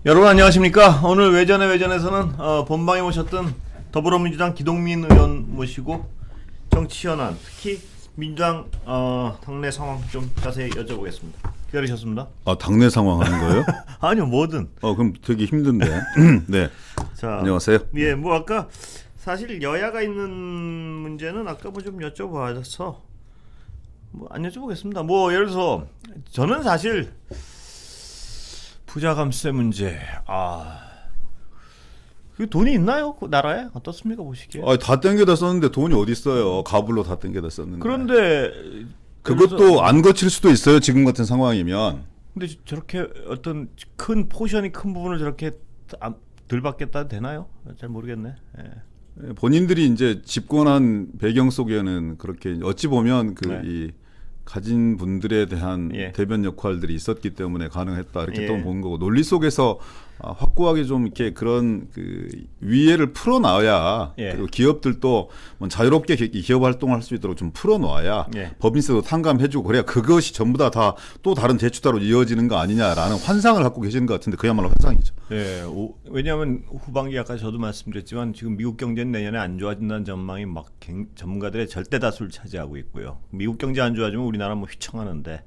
여러분 안녕하십니까. 오늘 외전에서는 본방에 모셨던 더불어민주당 기동민 의원 모시고 정치 현안, 특히 민주당 당내 상황 좀 자세히 여쭤보겠습니다. 기다리셨습니다. 아, 당내 상황 하는 거예요? 아니요, 뭐든. 그럼 되게 힘든데. 네. 자, 안녕하세요. 예, 뭐 아까 사실 여야가 있는 문제는 아까 뭐 좀 여쭤봐서 뭐 안 여쭤보겠습니다. 뭐 예를 들어서 저는 사실 부자 감세 문제, 그 돈이 있나요? 그 나라에 어떻습니까 보시기에? 다 땡겨다 썼는데 돈이 어디 있어요? 가불로 다 땡겨다 썼는데. 그런데 그것도 안 거칠 수도 있어요. 지금 같은 상황이면. 근데 저렇게 어떤 큰 포션이 큰 부분을 저렇게 덜 받겠다 되나요? 잘 모르겠네. 예. 본인들이 이제 집권한 배경 속에는 그렇게 어찌 보면 이 가진 분들에 대한 대변 역할들이 있었기 때문에 가능했다 이렇게 또 보는 거고, 논리 속에서 확고하게 좀 이렇게 그런 그 위해를 풀어놔야 그리고 기업들도 뭐 자유롭게 기업 활동을 할 수 있도록 좀 풀어놔야 법인세도 탕감해주고 그래야 그것이 전부 다 또 다른 대추다로 이어지는 거 아니냐라는 환상을 갖고 계시는 것 같은데 그야말로 환상이죠. 네, 왜냐하면 후반기 아까 저도 말씀드렸지만 지금 미국 경제는 내년에 안 좋아진다는 전망이 막 전문가들의 절대 다수를 차지하고 있고요. 미국 경제 안 좋아지면 우리나라 뭐 휘청하는데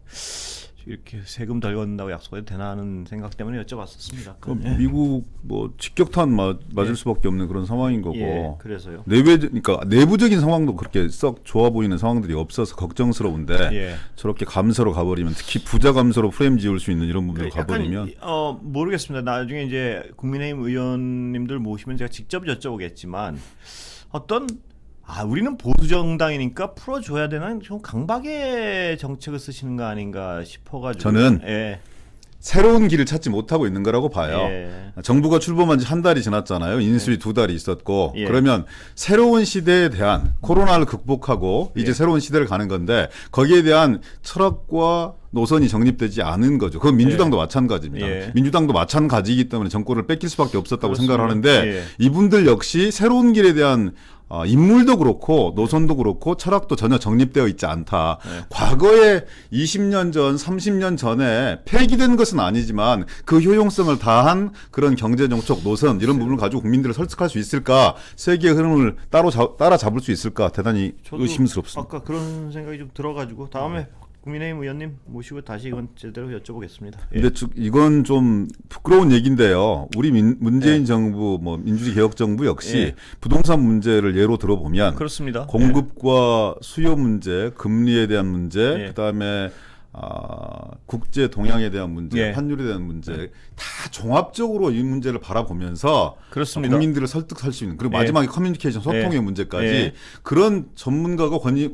이렇게 세금 덜 걷는다고 약속해도 되나 하는 생각 때문에 여쭤봤었습니다. 그럼 미국 뭐 직격탄 맞을 수밖에 없는 그런 상황인 거고. 그래서요. 그러니까 내부적인 상황도 그렇게 썩 좋아 보이는 상황들이 없어서 걱정스러운데 저렇게 감세로 가버리면, 특히 부자 감세로 프레임 지을 수 있는 이런 부분으로 가버리면 모르겠습니다. 나중에 이제 국민의힘 의원님들 모시면 제가 직접 여쭤보겠지만 우리는 보수 정당이니까 풀어줘야 되는 좀 강박의 정책을 쓰시는 거 아닌가 싶어가지고 저는 새로운 길을 찾지 못하고 있는 거라고 봐요. 정부가 출범한 지 한 달이 지났잖아요. 인수위 2달이 있었고 그러면 새로운 시대에 대한 코로나를 극복하고 이제 새로운 시대를 가는 건데 거기에 대한 철학과 노선이 정립되지 않은 거죠. 그건 민주당도 마찬가지입니다. 민주당도 마찬가지이기 때문에 정권을 뺏길 수밖에 없었다고 생각을 하는데 이분들 역시 새로운 길에 대한 인물도 그렇고 노선도 그렇고 철학도 전혀 정립되어 있지 않다. 과거에 20년 전, 30년 전에 폐기된 것은 아니지만 그 효용성을 다한 그런 경제정책 노선 이런 부분을 가지고 국민들을 설득할 수 있을까? 세계의 흐름을 따라잡을 수 있을까? 대단히 의심스럽습니다. 아까 그런 생각이 좀 들어가지고 다음에 국민의힘 의원님 모시고 다시 이건 제대로 여쭤보겠습니다. 근데 이건 좀 부끄러운 얘기인데요. 우리 문재인 정부, 민주주의 개혁 정부 역시 부동산 문제를 예로 들어보면 그렇습니다. 공급과 수요 문제, 금리에 대한 문제, 그다음에 국제 동향에 대한 문제, 환율에 대한 문제 다 종합적으로 이 문제를 바라보면서 그렇습니다. 국민들을 설득할 수 있는, 그리고 마지막에 커뮤니케이션 소통의 문제까지 그런 전문가가 권위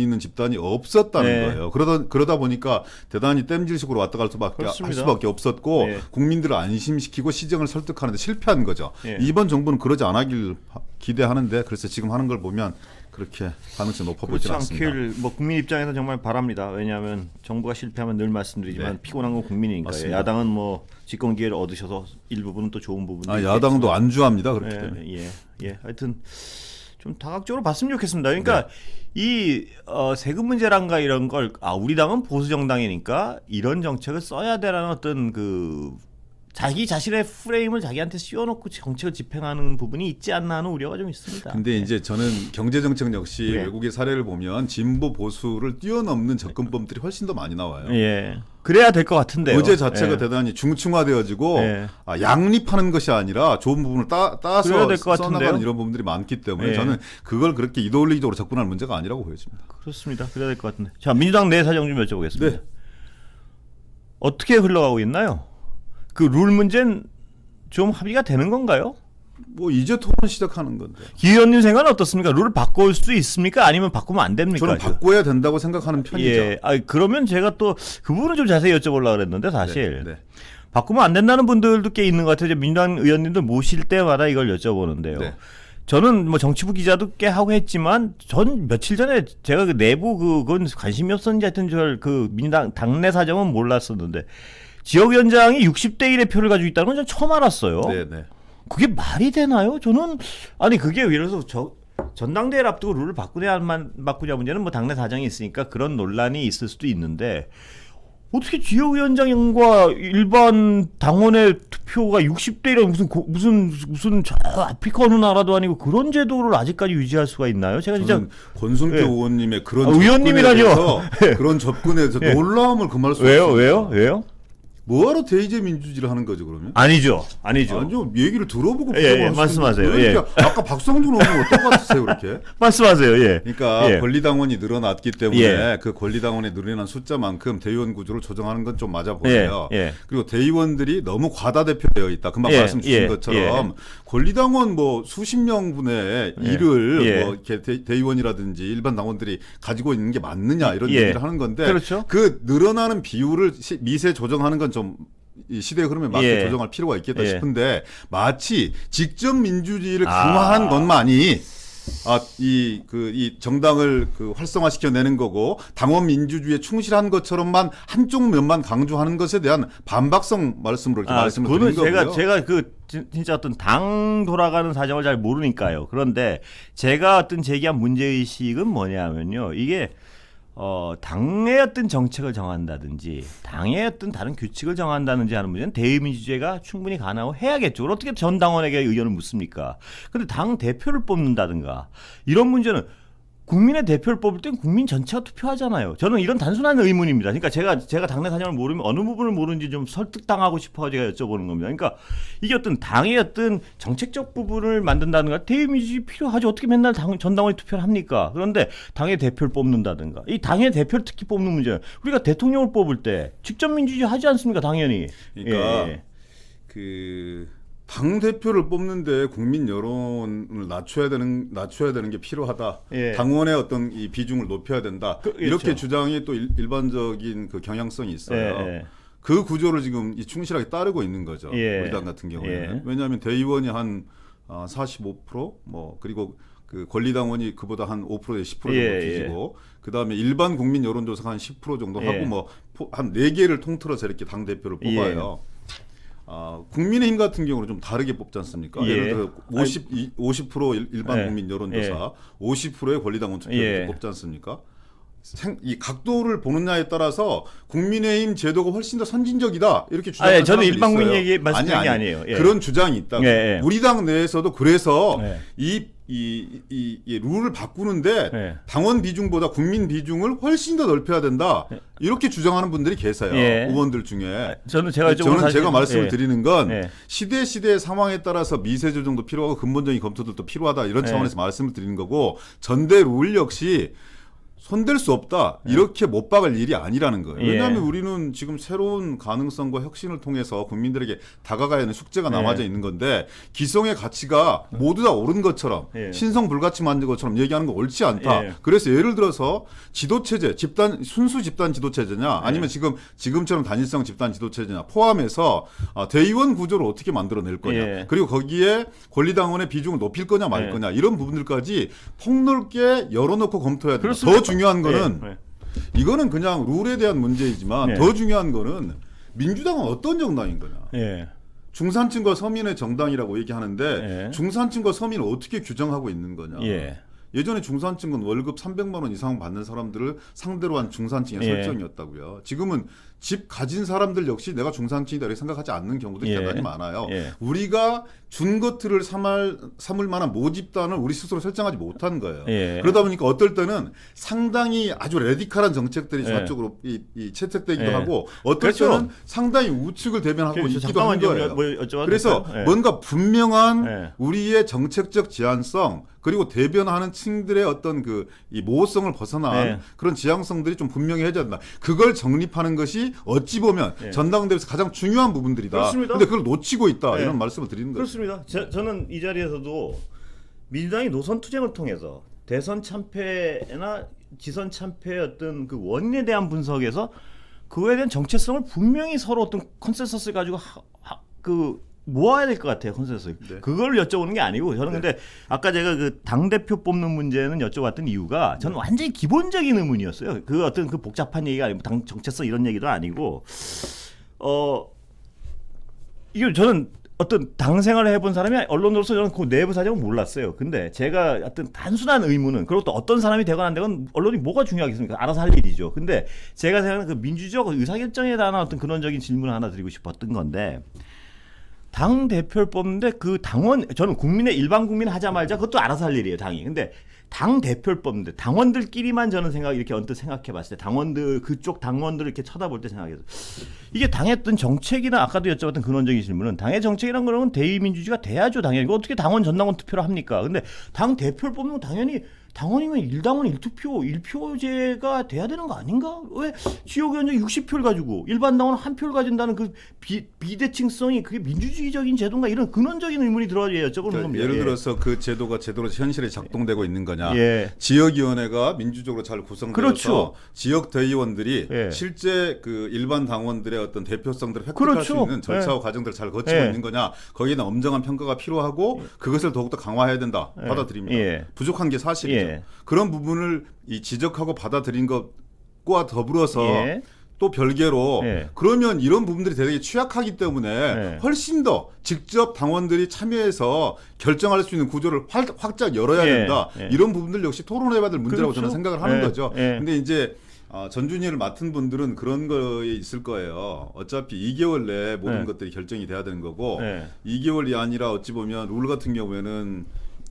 있는 집단이 없었다는 거예요. 그러다 보니까 대단히 땜질식으로 왔다 갈 수밖에 없었고 국민들을 안심시키고 시정을 설득하는데 실패한 거죠. 이번 정부는 그러지 않았길 기대하는데 그래서 지금 하는 걸 보면 그렇게 가능성이 높아 보이지 않습니다. 국민 입장에서 정말 바랍니다. 왜냐하면 정부가 실패하면 늘 말씀드리지만 피곤한 건 국민이니까요. 맞습니다. 야당은 뭐 집권 기회를 얻으셔서 일부분은 또 좋은 부분도 야당도 안주합니다. 그렇기 때문에. 하여튼 좀 다각적으로 봤으면 좋겠습니다. 그러니까 이 세금 문제란가 이런 걸 우리 당은 보수 정당이니까 이런 정책을 써야 되라는 어떤 자기 자신의 프레임을 자기한테 씌워놓고 정책을 집행하는 부분이 있지 않나 하는 우려가 좀 있습니다. 근데 이제 저는 경제정책 역시 외국의 사례를 보면 진보 보수를 뛰어넘는 접근법들이 훨씬 더 많이 나와요. 그래야 될 것 같은데요. 의제 자체가 대단히 중층화되어지고 양립하는 것이 아니라 좋은 부분을 따서 써나가는 이런 부분들이 많기 때문에 저는 그걸 그렇게 이데올로기적으로 접근할 문제가 아니라고 보여집니다. 그렇습니다. 그래야 될 것 같은데. 자, 민주당 내 사정 좀 여쭤보겠습니다. 어떻게 흘러가고 있나요? 그 룰 문제는 좀 합의가 되는 건가요? 이제 토론 시작하는 건데. 기 의원님 생각은 어떻습니까? 룰을 바꿀 수 있습니까? 아니면 바꾸면 안 됩니까? 저는 바꿔야 된다고 생각하는 편이죠. 그러면 제가 또 그 부분을 좀 자세히 여쭤보려고 그랬는데 사실 바꾸면 안 된다는 분들도 꽤 있는 것 같아요. 민주당 의원님들 모실 때마다 이걸 여쭤보는데요. 저는 정치부 기자도 꽤 하고 했지만 전 며칠 전에 제가 내부 그건 관심이 없었는지 하여튼 민주당 당내 사정은 몰랐었는데 지역위원장이 60대 1의 표를 가지고 있다는 건 전 처음 알았어요. 그게 말이 되나요? 저는 그게 예를 들어서 전당대회를 앞두고 룰을 바꾸냐 안 바꾸냐 문제는 당내 사정이 있으니까 그런 논란이 있을 수도 있는데 어떻게 지역위원장과 일반 당원의 투표가 60대1이 무슨 저 아프리카 어느 나라도 아니고 그런 제도를 아직까지 유지할 수가 있나요? 제가 진짜 권순표 의원님의 그런 의원님이라뇨. 그런 접근에서 놀라움을 금할 수 왜요? 없습니다. 왜요? 뭐하러 대의제 민주주의를 하는 거죠 그러면? 아니죠. 아니요. 얘기를 들어보고 말씀하세요. 그러니까 아까 박성준 의원은 어떡하세요 그렇게? 말씀하세요. 그러니까 권리당원이 늘어났기 때문에 그 권리당원이 늘어난 숫자만큼 대의원 구조를 조정하는 건 좀 맞아 보여요. 그리고 대의원들이 너무 과다대표되어 있다. 금방 말씀 주신 것처럼 권리당원 뭐 수십 명분의 일을 뭐 이렇게 대의원이라든지 일반 당원들이 가지고 있는 게 맞느냐 이런 얘기를 하는 건데 그렇죠. 그 늘어나는 비율을 미세 조정하는 건 좀 이 시대의 흐름에 맞게 조정할 필요가 있겠다 싶은데 마치 직접 민주주의를 강화한 것만이 이 정당을 활성화시켜내는 거고 당원 민주주의에 충실한 것처럼만 한쪽 면만 강조하는 것에 대한 반박성 말씀으로 이렇게 말씀을 드린 거고요. 제가 진짜 어떤 당 돌아가는 사정을 잘 모르니까요. 그런데 제가 어떤 제기한 문제의식은 뭐냐면요. 이게 당의 어떤 정책을 정한다든지 당의 어떤 다른 규칙을 정한다든지 하는 문제는 대의민주주의가 충분히 가능하고 해야겠죠. 어떻게 전 당원에게 의견을 묻습니까? 근데 당 대표를 뽑는다든가 이런 문제는 국민의 대표를 뽑을 땐 국민 전체가 투표하잖아요. 저는 이런 단순한 의문입니다. 그러니까 제가 당내 사정을 모르면 어느 부분을 모르는지 좀 설득당하고 싶어서 제가 여쭤보는 겁니다. 그러니까 이게 어떤 당의 어떤 정책적 부분을 만든다든가 대의민주주의 필요하죠. 어떻게 맨날 전 당원이 투표를 합니까? 그런데 당의 대표를 뽑는다든가 이 당의 대표를 특히 뽑는 문제는 우리가 대통령을 뽑을 때 직접 민주주의 하지 않습니까? 당연히. 그러니까 당 대표를 뽑는데 국민 여론을 낮춰야 되는 게 필요하다. 당원의 어떤 이 비중을 높여야 된다. 이렇게 주장이 또 일반적인 그 경향성이 있어요. 그 구조를 지금 충실하게 따르고 있는 거죠. 우리 당 같은 경우에는. 왜냐하면 대의원이 한 45% 뭐 그리고 그 권리당원이 그보다 한 5%에서 10% 정도 뒤지고 그다음에 일반 국민 여론조사가 한 10% 정도 하고 뭐 한 4개를 통틀어서 이렇게 당 대표를 뽑아요. 국민의힘 같은 경우는 좀 다르게 뽑지 않습니까? 예를 들어 50% 일반 국민 여론조사, 50%의 권리당원 투표 이렇게 뽑지 않습니까? 이 각도를 보느냐에 따라서 국민의힘 제도가 훨씬 더 선진적이다 이렇게 주장하는 저는 사람들이 일반 국민 있어요. 얘기 말씀드린 게 아니에요. 그런 주장이 있다고. 우리 당 내에서도 그래서 이 룰을 바꾸는데 당원 비중보다 국민 비중을 훨씬 더 넓혀야 된다. 이렇게 주장하는 분들이 계세요. 의원들 중에. 저는 제가 말씀을 드리는 건 시대 상황에 따라서 미세 조정도 필요하고 근본적인 검토들도 필요하다. 이런 차원에서 말씀을 드리는 거고 전대 룰 역시 손댈 수 없다. 이렇게 못 박을 일이 아니라는 거예요. 왜냐하면 우리는 지금 새로운 가능성과 혁신을 통해서 국민들에게 다가가야 하는 숙제가 남아져 있는 건데 기성의 가치가 모두 다 옳은 것처럼 신성 불가치 만든 것처럼 얘기하는 거 옳지 않다. 그래서 예를 들어서 지도체제, 순수 집단 지도체제냐 아니면 지금처럼 단일성 집단 지도체제냐 포함해서 대의원 구조를 어떻게 만들어낼 거냐 그리고 거기에 권리당원의 비중을 높일 거냐 말 거냐 이런 부분들까지 폭넓게 열어놓고 검토해야 된다. 더 중요한 거는 이거는 그냥 룰에 대한 문제이지만 더 중요한 거는 민주당은 어떤 정당인 거냐. 중산층과 서민의 정당이라고 얘기하는데 중산층과 서민을 어떻게 규정하고 있는 거냐. 예전에 중산층은 월급 300만 원 이상 받는 사람들을 상대로 한 중산층의 설정이었다고요. 지금은 집 가진 사람들 역시 내가 중산층이다 이렇게 생각하지 않는 경우도 대단히 많아요. 우리가 준 것들을 삼을 만한 모집단을 우리 스스로 설정하지 못한 거예요. 그러다 보니까 어떨 때는 상당히 아주 레디컬한 정책들이 저쪽으로 이 채택되기도 하고 어떨 때는 상당히 우측을 대변하고 있기도 한 거예요. 그래서 뭔가 분명한 우리의 정책적 제한성 그리고 대변하는 층들의 어떤 이 모호성을 벗어난 그런 지향성들이 좀 분명히 해야 된다. 그걸 정립하는 것이 어찌 보면 전당대회에서 가장 중요한 부분들이다. 그런데 그걸 놓치고 있다. 이런 말씀을 드리는 거죠. 그렇습니다. 저는 이 자리에서도 민주당이 노선 투쟁을 통해서 대선 참패나 지선 참패의 어떤 그 원인에 대한 분석에서 그거에 대한 정체성을 분명히 서로 어떤 컨센서스를 가지고 모아야 될 것 같아요. 컨센서스. 그걸 여쭤보는 게 아니고 저는 근데 아까 제가 그 당대표 뽑는 문제는 여쭤봤던 이유가 저는 완전히 기본적인 의문이었어요. 그 어떤 그 복잡한 얘기가 아니고 당 정체성 이런 얘기도 아니고 이걸 저는 어떤 당 생활을 해본 사람이 언론으로서 저는 그 내부 사정은 몰랐어요. 근데 제가 어떤 단순한 의문은, 그리고 또 어떤 사람이 되건 안 되건 언론이 뭐가 중요하겠습니까? 알아서 할 일이죠. 근데 제가 생각하는 그 민주적 의사결정에 대한 어떤 근원적인 질문을 하나 드리고 싶었던 건데, 당 대표를 뽑는데 그 당원, 저는 국민의 일반 국민 하자 말자 그것도 알아서 할 일이에요, 당이. 근데 당 대표를 뽑는데 당원들끼리만 저는 이렇게 언뜻 생각해 봤을 때, 당원들, 그쪽 당원들을 이렇게 쳐다볼 때 생각해서, 이게 당의 어떤 정책이나, 아까도 여쭤봤던 근원적인 질문은, 당의 정책이란 거는 대의민주주의가 돼야죠, 당연히. 이거 어떻게 당원 전당원 투표를 합니까? 근데 당 대표를 뽑는 건 당연히 당원이면 1당원 1투표, 1표제가 돼야 되는 거 아닌가? 왜 지역위원장 60표를 가지고 일반 당원 1표를 가진다는 그 비대칭성이 그게 민주주의적인 제도인가? 이런 근원적인 의문이 들어와서 여쭤보는 겁니다. 예를 들어서 그 제도가 제대로 현실에 작동되고 있는 거냐? 지역위원회가 민주적으로 잘 구성돼서 그렇죠. 지역 대의원들이 실제 그 일반 당원들의 어떤 대표성들을 획득할 수 있는 절차와 과정들을 잘 거치고 있는 거냐? 거기에는 엄정한 평가가 필요하고 그것을 더욱더 강화해야 된다. 받아들입니다. 부족한 게 사실이죠. 그런 부분을 지적하고 받아들인 것과 더불어서 또 별개로 그러면 이런 부분들이 대단히 취약하기 때문에 훨씬 더 직접 당원들이 참여해서 결정할 수 있는 구조를 확장 열어야 된다. 이런 부분들 역시 토론해봐야 될 문제라고 저는 생각을 하는 거죠. 근데 이제 전준희를 맡은 분들은 그런 거에 있을 거예요. 어차피 2개월 내에 모든 것들이 결정이 돼야 되는 거고 2개월이 아니라 어찌 보면 룰 같은 경우에는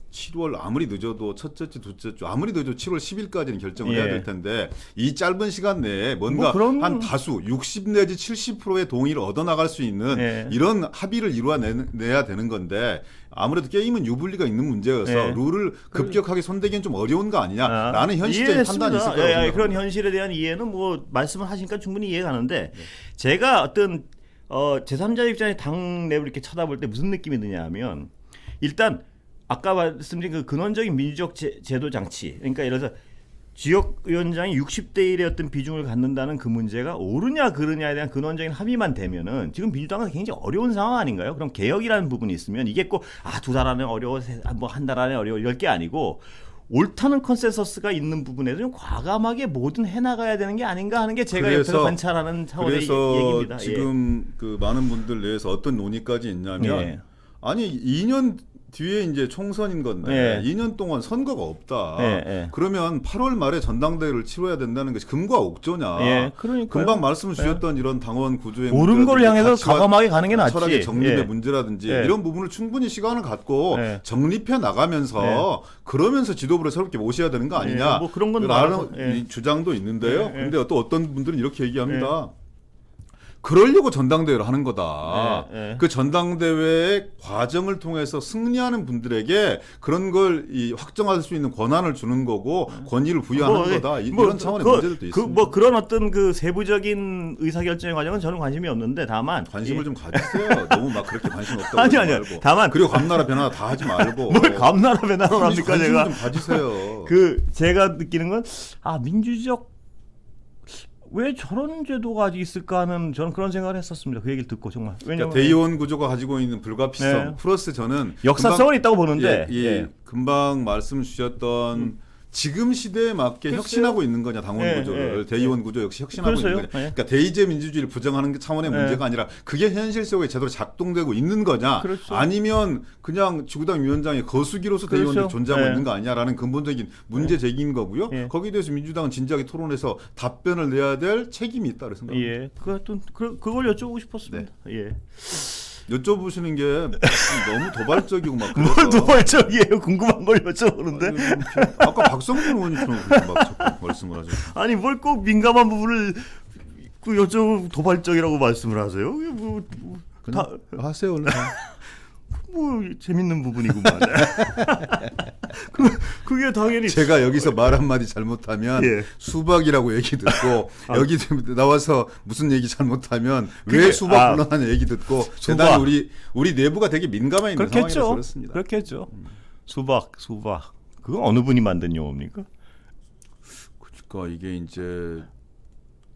7월 아무리 늦어도 첫째 주, 둘째 주 아무리 늦어도 7월 10일까지는 결정을 해야 될 텐데 이 짧은 시간 내에 뭔가 한 다수 60 내지 70%의 동의를 얻어나갈 수 있는 이런 합의를 이루어내야 되는 건데 아무래도 게임은 유불리가 있는 문제여서 룰을 급격하게 손대기는 좀 어려운 거 아니냐라는 현실적인 판단이 있을 거라고 생각합니다. 그런 현실에 대한 이해는 뭐 말씀을 하시니까 충분히 이해가 가는데 제가 어떤 제3자 입장에 당 내부를 이렇게 쳐다볼 때 무슨 느낌이 드냐면 일단 아까 말씀드린 그 근원적인 민주적 제도 장치, 그러니까 예를 들어서 지역위원장이 60대 1의 어떤 비중을 갖는다는 그 문제가 옳으냐 그르냐에 대한 근원적인 합의만 되면은 지금 민주당은 굉장히 어려운 상황 아닌가요? 그럼 개혁이라는 부분이 있으면 이게 꼭 2달 안에 어려워, 뭐 한 달 안에 어려워 이럴 게 아니고 옳다는 컨센서스가 있는 부분에서 좀 과감하게 뭐든 해나가야 되는 게 아닌가 하는 게 제가 옆에서 관찰하는 차원의 얘기입니다. 그래서 지금 그 많은 분들 내에서 어떤 논의까지 있냐면 아니 2년 뒤에 이제 총선인 건데 2년 동안 선거가 없다. 그러면 8월 말에 전당대회를 치러야 된다는 것이 금과 옥조냐. 금방 말씀 주셨던 이런 당원 구조의 옳은 걸 향해서 과감하게 가는 게 낫지. 철학의 정립의 문제라든지 이런 부분을 충분히 시간을 갖고 정립해 나가면서 그러면서 지도부를 새롭게 모셔야 되는 거 아니냐. 뭐 그런 건 라는 주장도 있는데요. 근데 또 어떤 분들은 이렇게 얘기합니다. 그러려고 전당대회를 하는 거다. 그 전당대회의 과정을 통해서 승리하는 분들에게 그런 걸 확정할 수 있는 권한을 주는 거고 권위를 부여하는 거다. 이런 차원의 문제들도 있습니다. 뭐 그런 어떤 그 세부적인 의사결정의 과정은 저는 관심이 없는데 다만 관심을 좀 가지세요. 너무 막 그렇게 관심 없다고 하지 말고. 다만 그리고 감나라 변화 다 하지 말고. 뭘 감나라 변화를 합니까? 관심 제가 좀 가지세요. 제가 느끼는 건 민주적 왜 저런 제도가 있을까 하는 저는 그런 생각을 했었습니다. 그 얘기를 듣고 정말. 왜냐면 대의원 구조가 가지고 있는 불가피성 플러스 저는 역사성은 있다고 보는데 금방 말씀 주셨던 지금 시대에 맞게 혁신하고 있는 거냐 당원 구조를 대의원 구조 역시 혁신하고 있는 거냐. 그러니까 대의제 민주주의를 부정하는 게 차원의 문제가 아니라 그게 현실 속에 제대로 작동되고 있는 거냐. 아니면 그냥 지구당 위원장의 거수기로서 대의원들이 존재하고 있는 거 아니냐라는 근본적인 문제 제기인 거고요. 거기에 대해서 민주당은 진지하게 토론해서 답변을 내야 될 책임이 있다고 생각합니다. 그걸 여쭤보고 싶었습니다. 여쭤보시는 게 너무 도발적이고 막 뭘 도발적이에요? 궁금한 걸 여쭤보는데. 아까 박성준 의원님처럼 그렇게 막 자꾸 말씀을 하죠. 아니 뭘 꼭 민감한 부분을 여쭤 도발적이라고 말씀을 하세요? 다 하세요 원래. 뭐 재밌는 부분이구만. 그게 당연히 제가 여기서 말 한마디 잘못하면 수박이라고 얘기 듣고 여기 나와서 무슨 얘기 잘못하면 왜 수박 불러하는 얘기 듣고 대단히 우리 내부가 되게 민감해 있는 상황이라서 그렇습니다. 그렇겠죠. 수박 그건 어느 분이 만든 용어입니까? 그러니까 이게 이제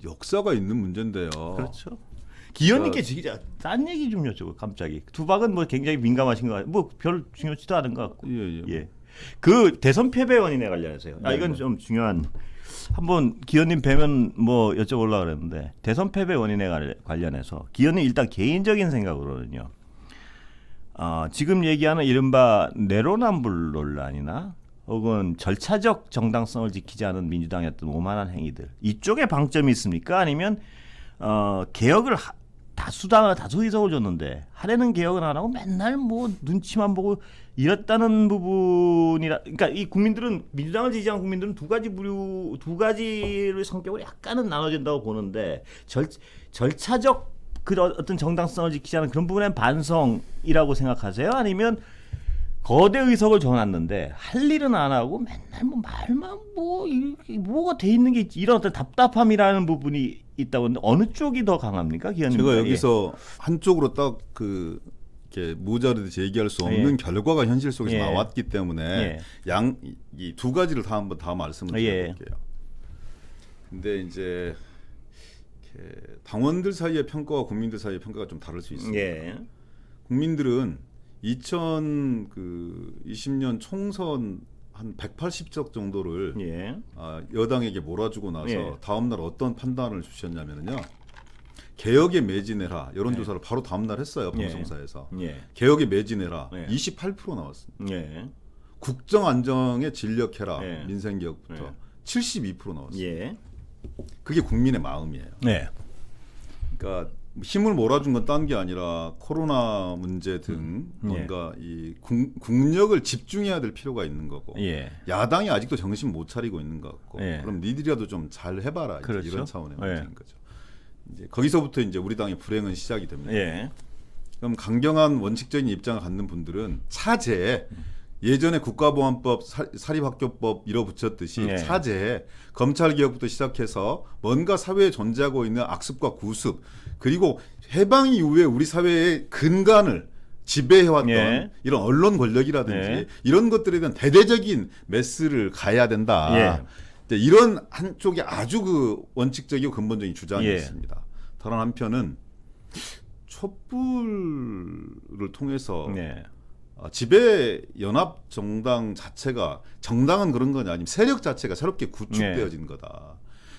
역사가 있는 문제인데요. 그렇죠. 기현님께 진짜 딴 얘기 좀 여쭤보. 갑자기 수박은 뭐 굉장히 민감하신 거 같아요. 뭐 별 중요치도 않은 것 같고. 그 대선 패배 원인에 관련해서요. 이건 좀 중요한. 한번 기현님 뵈면 뭐 여쭤보려고 그랬는데 대선 패배 원인에 관련해서 기현님 일단 개인적인 생각으로는요. 지금 얘기하는 이른바 내로남불 논란이나 혹은 절차적 정당성을 지키지 않은 민주당의 어떤 오만한 행위들 이쪽에 방점이 있습니까? 아니면 개혁을 다수 의석을 줬는데 하려는 개혁은 안 하고 맨날 뭐 눈치만 보고 이랬다는 부분이라 그러니까 이 국민들은 민주당을 지지하는 국민들은 두 가지를 성격으로 약간은 나눠진다고 보는데 절차적 그 어떤 정당성을 지키지 않은 그런 부분의 반성이라고 생각하세요? 아니면 거대 의석을 줘놨는데 할 일은 안 하고 맨날 뭐 말만 뭐가 돼 있는 게 이런 어떤 답답함이라는 부분이 있다고 하는데 어느 쪽이 더 강합니까, 기현님? 제가 여기서 한쪽으로 딱 이렇게 모자르듯이 얘기할 수 없는 결과가 현실 속에서 나왔기 때문에 이 두 가지를 한번 다 말씀을 드려볼게요. 근데 이제 당원들 사이의 평가와 국민들 사이의 평가가 좀 다를 수 있습니다. 국민들은 2020년 총선 한 180석 정도를 여당에게 몰아주고 나서 다음 날 어떤 판단을 주셨냐면요. 개혁에 매진해라. 여론조사를 바로 다음 날 했어요. 방송사에서. 개혁에 매진해라. 28% 나왔습니다. 국정 안정에 진력해라. 민생개혁부터 72% 나왔습니다. 그게 국민의 마음이에요. 그러니까 힘을 몰아준 건 딴 게 아니라 코로나 문제 등 뭔가 이 국력을 집중해야 될 필요가 있는 거고 야당이 아직도 정신 못 차리고 있는 것 같고 그럼 니들이라도 좀 잘 해봐라 그렇죠? 이런 차원의 문제인 거죠. 이제 거기서부터 이제 우리 당의 불행은 시작이 됩니다. 그럼 강경한 원칙적인 입장을 갖는 분들은 차제에 예전에 국가보안법, 사립학교법 밀어붙였듯이 차제에 검찰개혁부터 시작해서 뭔가 사회에 존재하고 있는 악습과 구습 그리고 해방 이후에 우리 사회의 근간을 지배해왔던 이런 언론 권력이라든지 이런 것들에 대한 대대적인 메스를 가야 된다. 이런 한쪽에 아주 그 원칙적이고 근본적인 주장이 있습니다. 다른 한편은 촛불을 통해서 지배 연합 정당 자체가 정당은 그런 거냐 아니면 세력 자체가 새롭게 구축되어진 거다.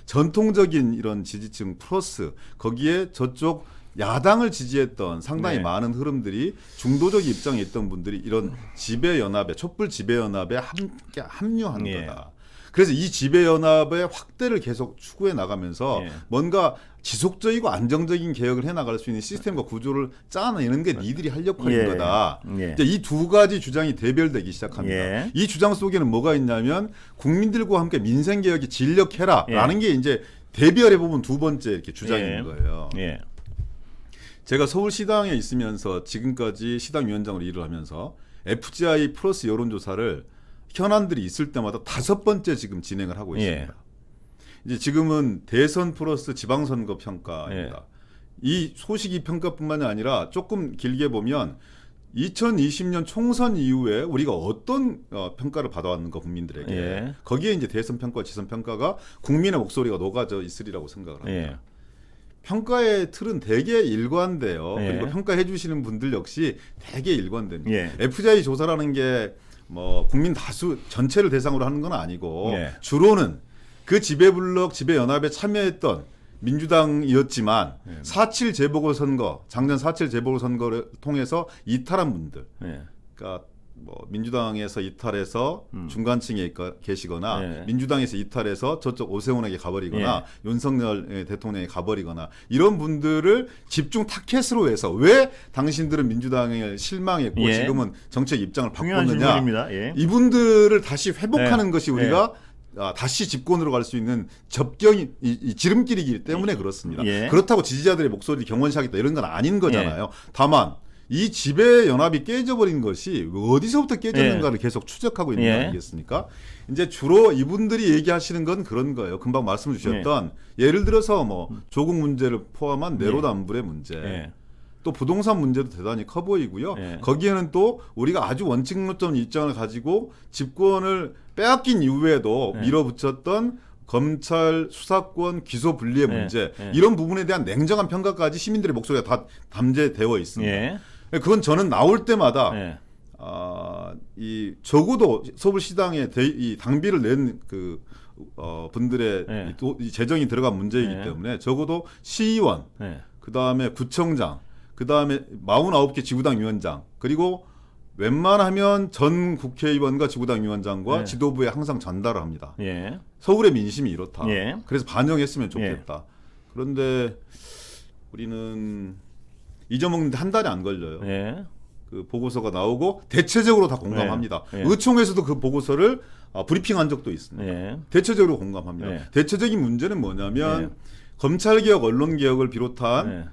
전통적인 이런 지지층 플러스 거기에 저쪽 야당을 지지했던 상당히 많은 흐름들이 중도적 입장에 있던 분들이 이런 지배 연합에 촛불 지배 연합에 함께 합류한 거다. 그래서 이 지배 연합의 확대를 계속 추구해 나가면서 뭔가 지속적이고 안정적인 개혁을 해나갈 수 있는 시스템과 구조를 짜내는 게 니들이 할 역할인 거다. 이 두 가지 주장이 대별되기 시작합니다. 이 주장 속에는 뭐가 있냐면 국민들과 함께 민생개혁에 진력해라라는 게 이제 대별해 보면 두 번째 이렇게 주장인 거예요. 제가 서울시당에 있으면서 지금까지 시당위원장으로 일을 하면서 FGI 플러스 여론조사를 현안들이 있을 때마다 5번째 지금 진행을 하고 있습니다. 이제 지금은 대선 플러스 지방선거 평가입니다. 이 소식이 평가뿐만이 아니라 조금 길게 보면 2020년 총선 이후에 우리가 어떤 평가를 받아왔는가 국민들에게 거기에 이제 대선 평가, 지선 평가가 국민의 목소리가 녹아져 있으리라고 생각을 합니다. 평가의 틀은 되게 일관돼요. 그리고 평가해 주시는 분들 역시 되게 일관됩니다. FGI 조사라는 게 뭐 국민 다수 전체를 대상으로 하는 건 아니고 주로는 그 지배블록 지배연합에 참여했던 민주당이었지만 4.7 재보궐선거 작년 4.7 재보궐선거를 통해서 이탈한 분들 그러니까 뭐 민주당에서 이탈해서 중간층에 계시거나 민주당에서 이탈해서 저쪽 오세훈에게 가버리거나 윤석열 대통령에게 가버리거나 이런 분들을 집중 타켓으로 해서 왜 당신들은 민주당에 실망했고 지금은 정책 입장을 바꿨느냐 이분들을 다시 회복하는 것이 우리가 다시 집권으로 갈 수 있는 접경이 이 지름길이기 때문에 그렇습니다. 그렇다고 지지자들의 목소리를 경원시하겠다 이런 건 아닌 거잖아요. 다만 이 지배 연합이 깨져버린 것이 어디서부터 깨졌는가를 계속 추적하고 있는 거 아니겠습니까? 이제 주로 이분들이 얘기하시는 건 그런 거예요. 금방 말씀 주셨던 예를 들어서 뭐 조국 문제를 포함한 내로남불의 문제 또 부동산 문제도 대단히 커 보이고요. 거기에는 또 우리가 아주 원칙론적 입장을 가지고 집권을 빼앗긴 이후에도 밀어붙였던 검찰 수사권 기소 분리의 문제 이런 부분에 대한 냉정한 평가까지 시민들의 목소리가 다 담재되어 있습니다. 그건 저는 나올 때마다 적어도 서울시당에 이 당비를 낸 그 분들의 이 재정이 들어간 문제이기 때문에 적어도 시의원, 그 다음에 구청장, 그다음에 49개 지구당 위원장, 그리고 웬만하면 전 국회의원과 지구당 위원장과 예. 지도부에 항상 전달을 합니다. 예. 서울의 민심이 이렇다. 예. 그래서 반영했으면 좋겠다. 그런데 우리는 잊어먹는데 한 달이 안 걸려요. 예. 그 보고서가 나오고 대체적으로 다 공감합니다. 예. 의총에서도 그 보고서를 브리핑한 적도 있습니다. 예. 대체적으로 공감합니다. 예. 대체적인 문제는 뭐냐면 예. 검찰개혁, 언론개혁을 비롯한 예.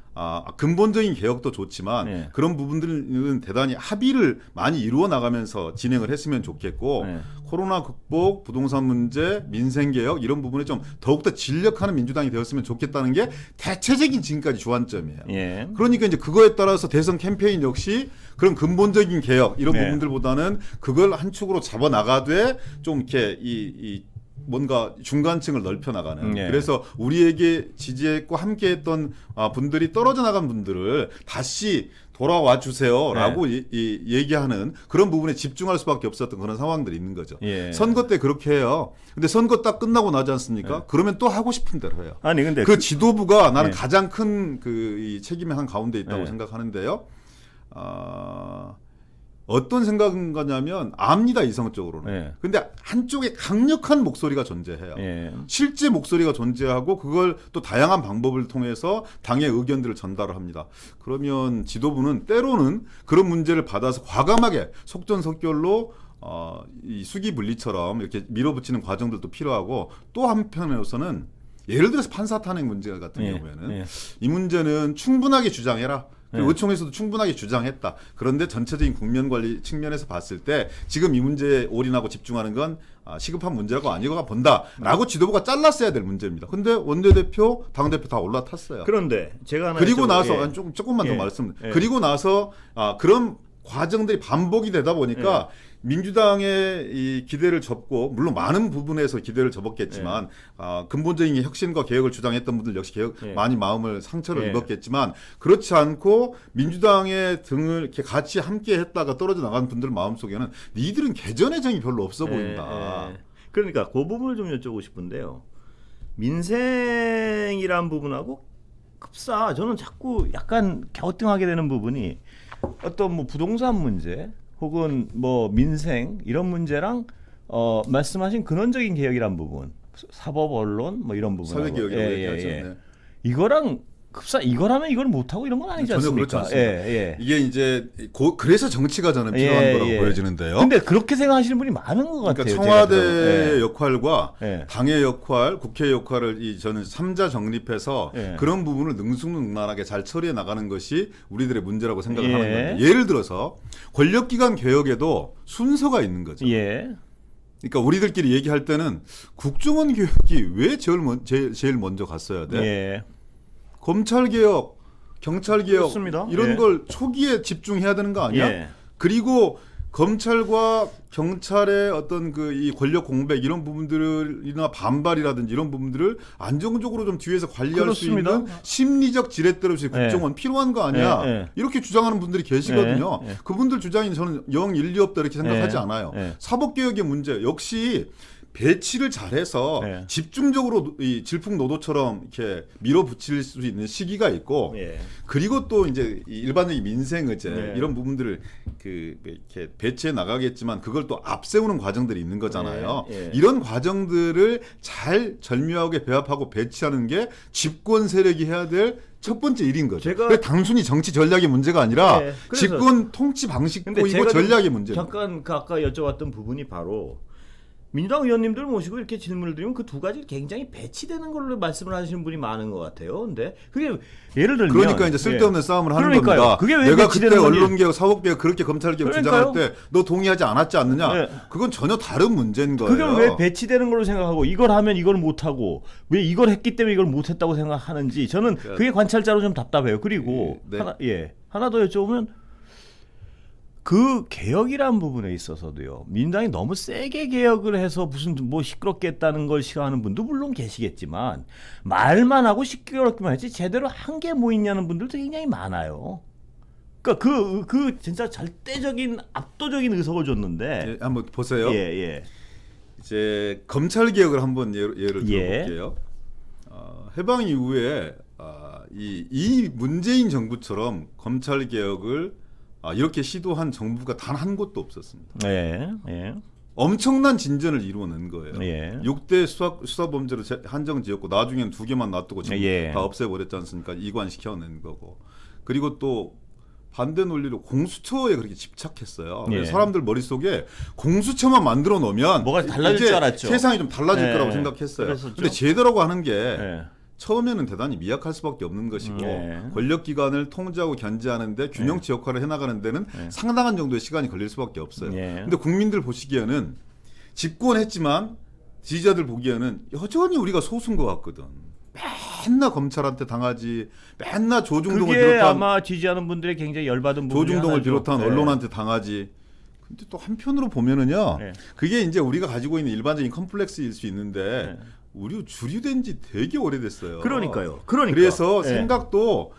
근본적인 개혁도 좋지만 예. 그런 부분들은 대단히 합의를 많이 이루어 나가면서 진행을 했으면 좋겠고 예. 코로나 극복, 부동산 문제, 민생개혁 이런 부분에 좀 더욱더 진력하는 민주당이 되었으면 좋겠다는 게 대체적인 지금까지 주안점이에요. 예. 그러니까 이제 그거에 따라서 대선 캠페인 역시 그런 근본적인 개혁 이런 네. 부분들보다는 그걸 한 축으로 잡아 나가되 좀 이렇게 이 뭔가 중간층을 넓혀 나가는. 네. 그래서 우리에게 지지했고 함께했던 분들이 떨어져 나간 분들을 다시 돌아와 주세요라고 네. 얘기하는 그런 부분에 집중할 수밖에 없었던 그런 상황들이 있는 거죠. 예. 선거 때 그렇게 해요. 근데 선거 딱 끝나고 나지 않습니까? 네. 그러면 또 하고 싶은 대로 해요. 아니 근데 그 지도부가 나는 예. 가장 큰 이 책임의 한 가운데 있다고 예. 생각하는데요. 어떤 생각인 거냐면 압니다 이성적으로는. 예. 근데 한쪽에 강력한 목소리가 존재해요. 예. 실제 목소리가 존재하고 그걸 또 다양한 방법을 통해서 당의 의견들을 전달을 합니다. 그러면 지도부는 때로는 그런 문제를 받아서 과감하게 속전속결로 이 수기 분리처럼 이렇게 밀어붙이는 과정들도 필요하고 또 한편으로서는 예를 들어서 판사 탄핵 문제 같은 예. 경우에는 예. 이 문제는 충분하게 주장해라. 네. 의총에서도 충분하게 주장했다. 그런데 전체적인 국면 관리 측면에서 봤을 때 지금 이 문제에 올인하고 집중하는 건 시급한 문제가 아니고 본다라고 지도부가 잘랐어야 될 문제입니다. 근데 원내대표, 당대표 다 올라탔어요. 그런데 제가 하나 그리고 여쭤볼- 나서 예. 조금만 더 예. 말씀. 예. 그리고 나서 그런 과정들이 반복이 되다 보니까 민주당의 이 기대를 접고 물론 많은 부분에서 기대를 접었겠지만 근본적인 혁신과 개혁을 주장했던 분들 역시 많이 마음을 상처를 입었겠지만 그렇지 않고 민주당의 등을 이렇게 같이 함께 했다가 떨어져 나간 분들 마음속에는 니들은 개전의 정이 별로 없어 보인다. 그러니까 그 부분을 좀 여쭤보고 싶은데요. 민생이란 부분하고 급사 저는 자꾸 약간 갸우뚱하게 되는 부분이 어떤 뭐 부동산 문제 혹은 뭐 민생 이런 문제랑 말씀하신 근원적인 개혁이란 부분, 사법 언론 뭐 이런 부분, 사회 개혁이라고 얘기하죠. 네. 이거랑 급사 이거라면 이걸 못 하고 이런 건 아니지 전혀 않습니까? 그렇지 않습니다. 이게 이제 그래서 정치가 저는 필요한 거라고 보여지는데요. 근데 그렇게 생각하시는 분이 많은 것 같아요. 그러니까 청와대의 역할과 예. 당의 역할, 국회의 역할을 저는 3자 정립해서 그런 부분을 능수능란하게 잘 처리해 나가는 것이 우리들의 문제라고 생각을 하는 건데 예를 들어서 권력기관 개혁에도 순서가 있는 거죠. 그러니까 우리들끼리 얘기할 때는 국정원 개혁이 왜 제일 먼저 갔어야 돼? 검찰개혁, 경찰개혁 그렇습니다. 이런 걸 초기에 집중해야 되는 거 아니야? 그리고 검찰과 경찰의 어떤 이 권력 공백 이런 부분들이나 반발이라든지 이런 부분들을 안정적으로 좀 뒤에서 관리할 그렇습니다. 수 있는 심리적 지렛대로 국정원 필요한 거 아니야? 이렇게 주장하는 분들이 계시거든요. 그분들 주장이 저는 영 일리 없다 이렇게 생각하지 않아요. 사법개혁의 문제 역시 배치를 잘해서 집중적으로 이 질풍노도처럼 이렇게 밀어붙일 수 있는 시기가 있고 그리고 또 이제 일반적인 민생 의제 이런 부분들을 이렇게 배치해 나가겠지만 그걸 또 앞세우는 과정들이 있는 거잖아요. 이런 과정들을 잘 절묘하게 배합하고 배치하는 게 집권 세력이 해야 될 첫 번째 일인 거죠. 그러니까 단순히 정치 전략의 문제가 아니라 집권 통치 방식이고 전략의 문제입니다. 잠깐 아까 여쭤봤던 부분이 바로 민주당 의원님들 모시고 이렇게 질문을 드리면 그 두 가지 굉장히 배치되는 걸로 말씀을 하시는 분이 많은 것 같아요. 근데 그게 예를 들면 그러니까 이제 쓸데없는 싸움을 하는 그러니까요. 겁니다. 그게 왜 내가 그때 배치되는 언론개혁, 사법개혁 그렇게 검찰개혁 주장할 때 너 동의하지 않았지 않느냐? 그건 전혀 다른 문제인 거예요. 그걸 왜 배치되는 걸로 생각하고 이걸 하면 이걸 못하고 왜 이걸 했기 때문에 이걸 못했다고 생각하는지 저는 그게 관찰자로 좀 답답해요. 그리고 하나 더 여쭤보면 그 개혁이란 부분에 있어서도요. 민주당이 너무 세게 개혁을 해서 무슨 뭐 시끄럽게 했다는 걸 싫어하는 분도 물론 계시겠지만 말만 하고 시끄럽기만 했지 제대로 한 게 뭐 있냐는 분들도 굉장히 많아요. 그러니까 그 진짜 절대적인 압도적인 의석을 줬는데 한번 보세요. 예. 이제 검찰 개혁을 한번 예를 들어볼게요. 해방 이후에 이 문재인 정부처럼 검찰 개혁을 이렇게 시도한 정부가 단 한 곳도 없었습니다. 예. 예. 엄청난 진전을 이루어낸 거예요. 예. 6대 수사 범죄로 한정지었고 나중에는 2개만 놔두고 지금 예. 다 없애버렸지 않습니까? 이관시켜낸 거고. 그리고 또 반대 논리로 공수처에 그렇게 집착했어요. 예. 사람들 머릿속에 공수처만 만들어 놓으면 뭐가 달라질 줄 알았죠. 세상이 좀 달라질 예. 거라고 생각했어요. 그랬었죠. 근데 제도라고 하는 게 예. 처음에는 대단히 미약할 수밖에 없는 것이고 예. 권력기관을 통제하고 견제하는데 균형치 역할을 해나가는 데는 상당한 정도의 시간이 걸릴 수밖에 없어요. 예. 근데 국민들 보시기에는 집권했지만 지지자들 보기에는 여전히 우리가 소수인 것 같거든. 맨날 검찰한테 당하지, 맨날 조중동을 그게 비롯한 아마 지지하는 분들이 굉장히 열받은 부분이 조중동을 하나죠. 비롯한 네. 언론한테 당하지. 근데 또 한편으로 보면은요, 네. 그게 이제 우리가 가지고 있는 일반적인 컴플렉스일 수 있는데 네. 우리 주류된 지 되게 오래됐어요. 그러니까요. 그래서 네. 생각도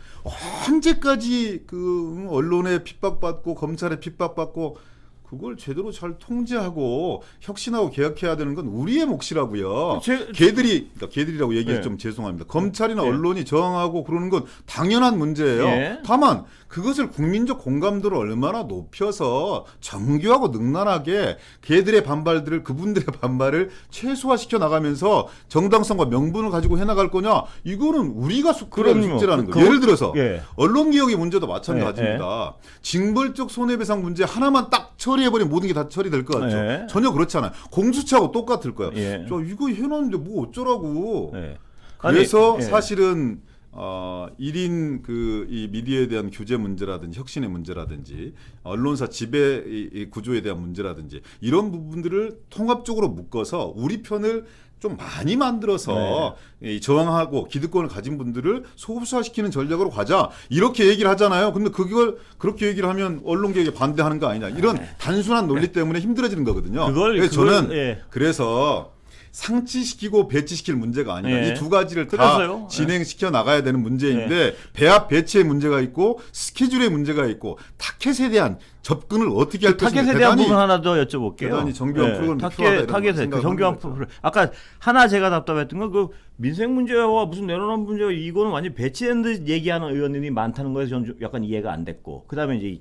언제까지 그 언론에 핍박받고 검찰에 핍박받고 그걸 제대로 잘 통제하고 혁신하고 개혁해야 되는 건 우리의 몫이라고요. 걔들이라고 얘기해서 네. 좀 죄송합니다. 검찰이나 네. 언론이 저항하고 그러는 건 당연한 문제예요. 네. 다만 그것을 국민적 공감도를 얼마나 높여서 정교하고 능란하게 걔들의 반발들을 그분들의 반발을 최소화시켜 나가면서 정당성과 명분을 가지고 해나갈 거냐? 이거는 우리가 그런 숙제라는 거예요. 예를 들어서 예. 언론개혁의 문제도 마찬가지입니다. 징벌적 손해배상 문제 하나만 딱 처리해버리면 모든 게 다 처리될 것 같죠. 예. 전혀 그렇지 않아요. 공수처하고 똑같을 거예요. 예. 저 이거 해놨는데 뭐 어쩌라고. 예. 그래서 아니, 예. 사실은 1인 이 미디어에 대한 규제 문제라든지 혁신의 문제라든지 언론사 지배 이 구조에 대한 문제라든지 이런 부분들을 통합적으로 묶어서 우리 편을 좀 많이 만들어서 이 저항하고 기득권을 가진 분들을 소수화시키는 전략으로 가자 이렇게 얘기를 하잖아요. 근데 그걸 그렇게 얘기를 하면 언론 개혁에 반대하는 거 아니냐 이런 단순한 논리 때문에 힘들어지는 거거든요. 그래서 저는 예. 그래서 상치시키고 배치시킬 문제가 아니다. 예. 이 두 가지를 그래서요. 다 진행시켜 나가야 되는 문제인데 배합 배치의 문제가 있고 스케줄의 문제가 있고 타켓에 대한 접근을 어떻게 할 것인가 타겟에 대한 부분 하나 더 여쭤볼게요. 대단히 정교한 프로그램이 필요하다 타겟에 이런 정교한 프로그램. 아까 하나 제가 답답했던 건 그 민생 문제와 무슨 내로남 문제와 이거는 완전 배치된 듯 얘기하는 의원님이 많다는 거에서 저는 약간 이해가 안 됐고 그다음에 이제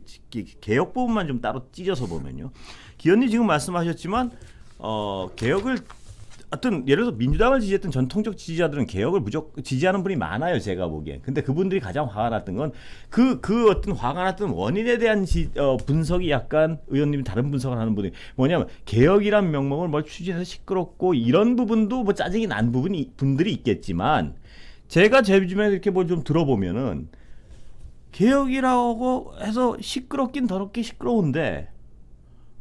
개혁 부분만 좀 따로 찢어서 보면요. 기현님 지금 말씀하셨지만 개혁을 하여튼 예를 들어서 민주당을 지지했던 전통적 지지자들은 개혁을 무조건 지지하는 분이 많아요. 제가 보기엔. 근데 그분들이 가장 화가 났던 건 그 어떤 화가 났던 원인에 대한 분석이 약간 의원님이 다른 분석을 하는 분이 뭐냐면 개혁이란 명목을 뭘 추진해서 시끄럽고 이런 부분도 뭐 짜증이 난 분들이 있겠지만 제가 제 주변에 이렇게 뭘 좀 들어보면은 개혁이라고 해서 시끄럽긴 더럽게 시끄러운데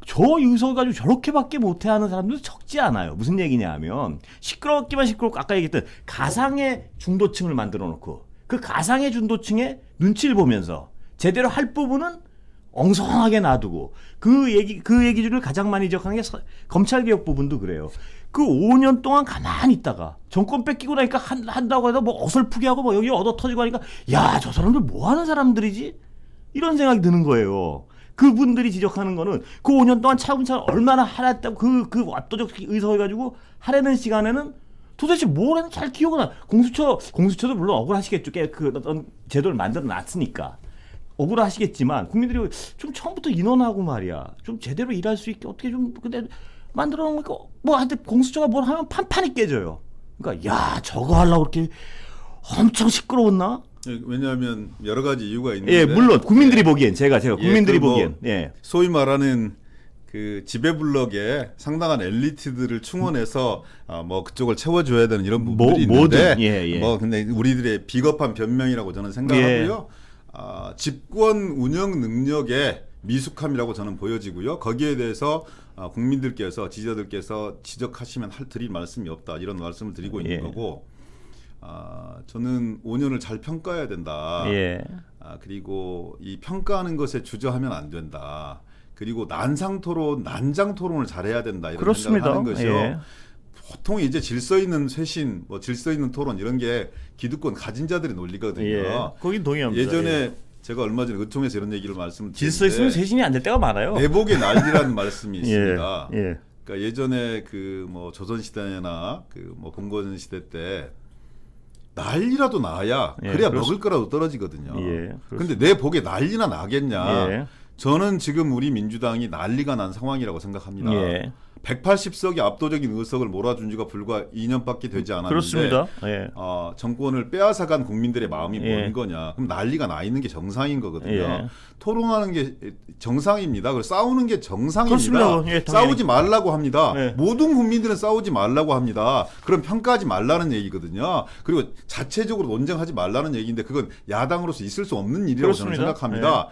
저 의석 가지고 저렇게밖에 못해 하는 사람들도 적지 않아요. 무슨 얘기냐 하면 시끄럽기만 시끄럽고 아까 얘기했던 가상의 중도층을 만들어 놓고 그 가상의 중도층의 눈치를 보면서 제대로 할 부분은 엉성하게 놔두고 그 얘기들을 가장 많이 지적하는 게 검찰개혁 부분도 그래요. 그 5년 동안 가만히 있다가 정권 뺏기고 나니까 한다고 해서 뭐 어설프게 하고 뭐 여기 얻어 터지고 하니까 야, 저 사람들 뭐 하는 사람들이지? 이런 생각이 드는 거예요. 그분들이 지적하는 거는 그 5년 동안 차근차근 얼마나 하랬다고 그 압도적 의석을 가지고 하려는 시간에는 도대체 뭘 했는지 잘 기억은 안. 공수처도 물론 억울하시겠죠. 그 어떤 제도를 만들어 놨으니까. 억울하시겠지만 국민들이 좀 처음부터 인원하고 말이야. 좀 제대로 일할 수 있게 어떻게 좀 근데 만들어 놓으니까 뭐 하여튼 공수처가 뭘 하면 판판이 깨져요. 그러니까 야, 저거 하려고 그렇게 엄청 시끄러웠나? 왜냐하면 여러 가지 이유가 있는데. 예, 물론 국민들이 보기엔 제가 국민들이 보기엔 소위 말하는 그 지배블럭에 상당한 엘리트들을 충원해서 뭐 그쪽을 채워줘야 되는 이런 부분들이 있는데 뭐 근데 우리들의 비겁한 변명이라고 저는 생각하고요. 집권 운영 능력의 미숙함이라고 저는 보여지고요. 거기에 대해서 국민들께서 지지자들께서 지적하시면 드릴 말씀이 없다 이런 말씀을 드리고 있는 거고. 저는 5년을 잘 평가해야 된다. 그리고 이 평가하는 것에 주저하면 안 된다. 그리고 난상토론, 난장토론을 잘해야 된다. 이런 그렇습니다. 생각을 하는 것이요. 보통 이제 질서 있는 쇄신, 뭐 질서 있는 토론 이런 게 기득권 가진 자들의 논리거든요. 거긴 동의합니다. 예전에 제가 얼마 전에 의총에서 이런 얘기를 말씀드렸는데 질서 있으면 쇄신이 안 될 때가 많아요. 내복의 난리라는 말씀이 있습니다. 예. 그러니까 예전에 그 뭐 조선 시대나 그 뭐 봉건 시대 때 난리라도 나야 예, 그래야 먹을 거라도 떨어지거든요. 예, 근데 내 복에 난리나 나겠냐. 예. 저는 지금 우리 민주당이 난리가 난 상황이라고 생각합니다. 예. 180석이 압도적인 의석을 몰아준 지가 불과 2년밖에 되지 않았는데 그렇습니다. 예. 정권을 빼앗아간 국민들의 마음이 예. 뭔 거냐. 그럼 난리가 나 있는 게 정상인 거거든요. 예. 토론하는 게 정상입니다. 그리고 싸우는 게 정상입니다. 그렇습니다. 예, 싸우지 말라고 합니다. 예. 모든 국민들은 싸우지 말라고 합니다. 그럼 평가하지 말라는 얘기거든요. 그리고 자체적으로 논쟁하지 말라는 얘기인데 그건 야당으로서 있을 수 없는 일이라고 그렇습니다. 저는 생각합니다.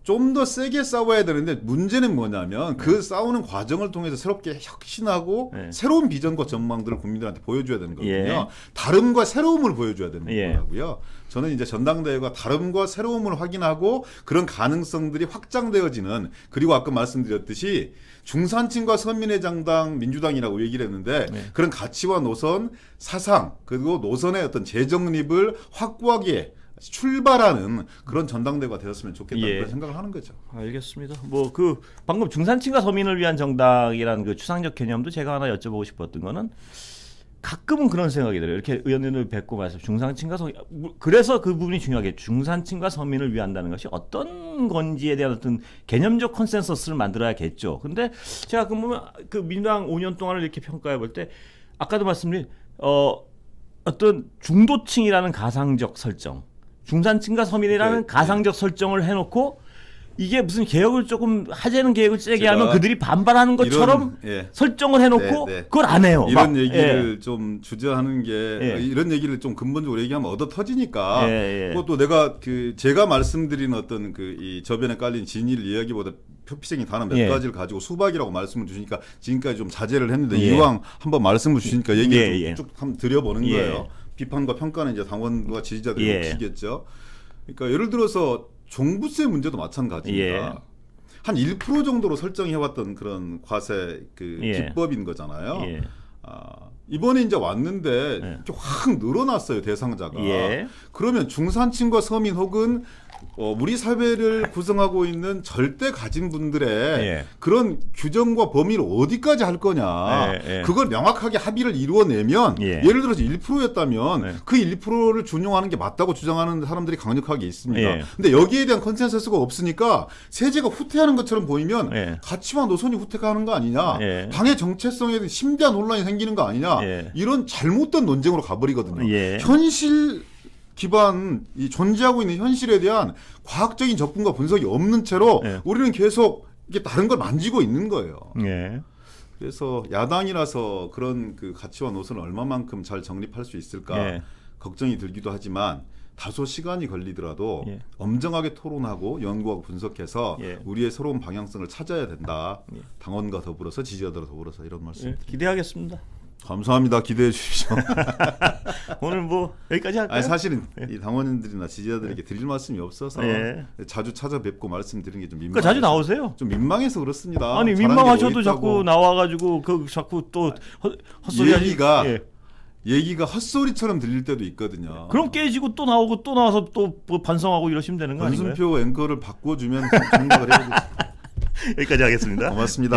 좀 더 세게 싸워야 되는데 문제는 뭐냐면 그 싸우는 과정을 통해서 새롭게 혁신하고 새로운 비전과 전망들을 국민들한테 보여줘야 되는 거거든요. 예. 다름과 새로움을 보여줘야 되는 예. 거고요. 저는 이제 전당대회가 다름과 새로움을 확인하고 그런 가능성들이 확장되어지는 그리고 아까 말씀드렸듯이 중산층과 서민의 정당 민주당이라고 얘기를 했는데 그런 가치와 노선, 사상 그리고 노선의 어떤 재정립을 확고하게 출발하는 그런 전당대회가 되었으면 좋겠다는 그런 생각을 하는 거죠. 알겠습니다. 뭐 그 방금 중산층과 서민을 위한 정당이라는 그 추상적 개념도 제가 하나 여쭤보고 싶었던 거는 가끔은 그런 생각이 들어요. 이렇게 의원님을 뵙고 말씀 중산층과 서민 그래서 그 부분이 중요하게 중산층과 서민을 위한다는 것이 어떤 건지에 대한 어떤 개념적 컨센서스를 만들어야겠죠. 근데 제가 가끔 보면 그 민주당 5년 동안을 이렇게 평가해 볼 때 아까도 말씀드린 어떤 중도층이라는 가상적 설정 중산층과 서민이라는 가상적 설정을 해놓고 이게 무슨 개혁을 조금 하자는 계획을 세게 하면 그들이 반발하는 것처럼 설정을 해놓고 그걸 안 해요. 이런 얘기를 좀 주저하는 게 이런 얘기를 좀 근본적으로 얘기하면 얻어 터지니까 그것도 내가 제가 말씀드린 어떤 이 저변에 깔린 진실 이야기보다 표피적인 단어 몇 가지를 가지고 수박이라고 말씀을 주시니까 지금까지 좀 자제를 했는데 이왕 한번 말씀을 주시니까 얘기를 쭉 한번 드려보는 거예요. 비판과 평가는 이제 당원과 지지자들이 몫이겠죠. 그러니까 예를 들어서 종부세 문제도 마찬가지입니다. 한 1% 정도로 설정해왔던 그런 과세 기법인 거잖아요. 이번에 이제 왔는데 이렇게 확 늘어났어요 대상자가. 그러면 중산층과 서민 혹은 우리 사회를 구성하고 있는 절대 가진 분들의 그런 규정과 범위를 어디까지 할 거냐. 그걸 명확하게 합의를 이루어내면 예를 들어서 1%였다면 그 1%를 준용하는 게 맞다고 주장하는 사람들이 강력하게 있습니다. 근데 여기에 대한 컨센서스가 없으니까 세제가 후퇴하는 것처럼 보이면 가치와 노선이 후퇴하는 거 아니냐. 당의 정체성에 대한 심대한 논란이 생기는 거 아니냐. 이런 잘못된 논쟁으로 가버리거든요. 현실 기반 이 존재하고 있는 현실에 대한 과학적인 접근과 분석이 없는 채로 우리는 계속 이게 다른 걸 만지고 있는 거예요. 그래서 야당이라서 그런 그 가치와 노선을 얼마만큼 잘 정립할 수 있을까 걱정이 들기도 하지만 다소 시간이 걸리더라도 엄정하게 토론하고 연구하고 분석해서 우리의 새로운 방향성을 찾아야 된다. 당원과 더불어서 지지자들과 더불어서 이런 말씀. 기대하겠습니다. 감사합니다. 기대해 주십시오. 오늘 뭐 여기까지 할까요? 아니, 사실은 이 당원들이나 지지자들에게 드릴 말씀이 없어서 자주 찾아뵙고 말씀드리는 게 좀 민망해서. 그러니까 자주 나오세요. 좀 민망해서 그렇습니다. 아니 민망하셔도 자꾸 나와가지고 자꾸 또 헛소리 얘기가 헛소리처럼 들릴 때도 있거든요. 그럼 깨지고 또 나오고 또 나와서 또 뭐 반성하고 이러시면 되는 거 아닌가요? 권순표 앵커를 바꿔주면 생각을 해보겠습니다. 여기까지 하겠습니다. 고맙습니다.